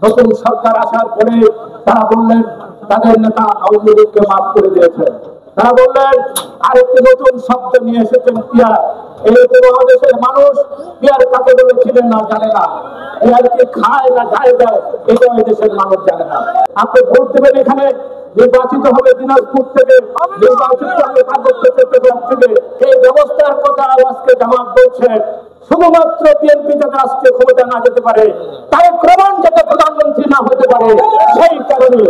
নতুন সরকার আসার পরে তারা বললেন তাদের নেতা আওয়ামী লীগকে মাফ করে দিয়েছেন। তারা বললেন আরেকটি নতুন শব্দ নিয়ে এসেছেন পিয়ার। এই উপমহাদেশের মানুষ পিয়ার কাকে বলে চিনেন না, জানে না। পিয়ার কি খায় না গায়ে দেয় এটা এই দেশের মানুষ জানে না। আপনি ভোট দেবেন, এখানে নির্বাচিত হবে দিনাজপুর থেকে, নির্বাচিত হবে পার্বত্য চট্টগ্রাম থেকে। এই ব্যবস্থার কথা আজকে জামাত বলছে শুধুমাত্র বিএনপি যাতে আজকে ক্ষমতা না যেতে পারে, তারেক রহমান যাতে প্রধানমন্ত্রী না হতে পারে, সেই কারণে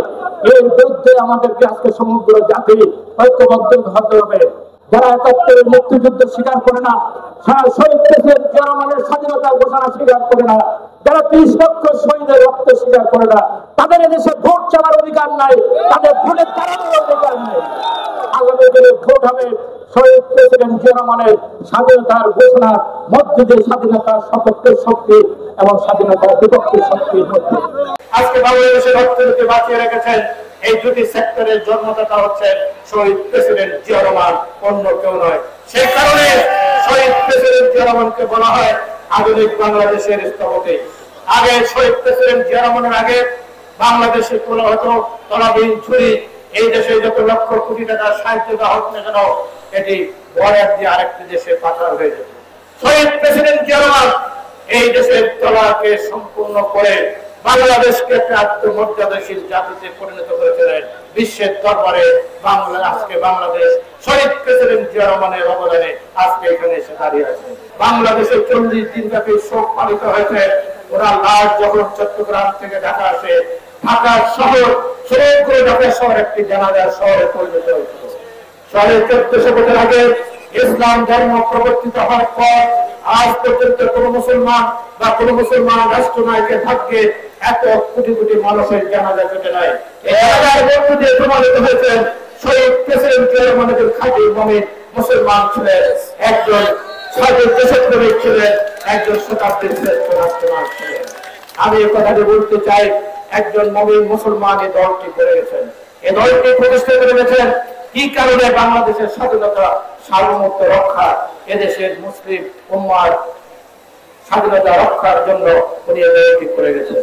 এর বিরুদ্ধে আমাদেরকে আজকে সমগ্র জাতি ঐক্যবদ্ধ হতে হবে। যারা ৭১ মুক্তিযুদ্ধ স্বীকার করে না, সারা শহীদ প্রেসিডেন্ট জিয়া রহমানের স্বাধীনতার ঘোষণা স্বীকার করে না, যারা ৩০ লক্ষ শহীদের রক্ত স্বীকার করে না, তাদের এদেশে ভোট চাওয়ার অধিকার নাই, তাদের ভোটে দাঁড়ানোর অধিকার নাই। আগামী দিনে ভোট হবে শহীদ প্রেসিডেন্ট জিয়া রহমানের স্বাধীনতার ঘোষণার মধ্যে দিয়ে স্বাধীনতার সপক্ষের শক্তি এবং স্বাধীনতার বিপক্ষের শক্তির মধ্যে। আজকে বাংলাদেশের অর্থনীতি বাঁচিয়ে রেখেছেন এই দুটি সেক্টরের জন্মদাতা হচ্ছেন শহীদ প্রেসিডেন্ট জিয়া রহমান, অন্য কেউ নয়। সেই কারণে শহীদ প্রেসিডেন্ট জিয়া রহমানকে বলা হয় আধুনিক বাংলাদেশের স্থপতি। আগে শহীদ প্রেসিডেন্ট জিয়া রহমানের আগে বাংলাদেশে তোলা হতো তলাবিহীন ছুরি। এই দেশে যত লক্ষ কোটি টাকার সাহিত্য দেওয়া হচ্ছে কেন, এটি বরাদ দিয়ে আরেকটি দেশে পাচার হয়ে যেত। শহীদ প্রেসিডেন্ট জিয়া রহমান এই দেশের তলাকে সম্পূর্ণ করে বাংলাদেশকে একটা আত্মমর্যাদাশীল জাতিতে পরিণত করেছিলেন। বিশ্বের দরবারে আজকে বাংলাদেশ শহীদ প্রেসিডেন্ট জিয়া রহমানের অবদানে আজকে এখানে এসে দাঁড়িয়ে আছে। বাংলাদেশে ৪০ দিন ব্যাপী শোক পালিত হয়েছে। ওরা লাশ যখন চট্টগ্রাম থেকে ঢাকা আসে, ঢাকার শহর সমগ্র ঢাকা শহর একটি জানাজার শহরে পরিণত হয়েছিল। শহরে ১৪০০ বছর আগে ইসলাম ধর্ম প্রবর্তিত হওয়ার পর আজ পর্যন্ত কোন মুসলমান বা কোন মুসলমান রাষ্ট্রনায়কের ভাগ্যে এত কোটি কোটি মানুষের জানাজা ঘটে নাই। এই জানাজার মধ্য দিয়ে প্রমাণিত হয়েছেন শহীদ প্রেসিডেন্ট জিয়া রহমানের খাঁটি মুমিন মুসলমান ছিলেন, একজন স্বাধীন দেশপ্রেমিক ছিলেন, একজন শতাব্দীর শ্রেষ্ঠ রাষ্ট্রনায়ক ছিলেন। আমি এই কথাটি বলতে চাই, একজন মুমিন মুসলমান এই দলটি করে গেছেন, এই দলটি প্রতিষ্ঠা করে গেছেন। কি কারণে? বাংলাদেশের স্বাধীনতা সার্বভৌমত্ব রক্ষা, এদেশের মুসলিম উম্মার স্বাধীনতা রক্ষার জন্য উনি এই দলটি করে গেছেন।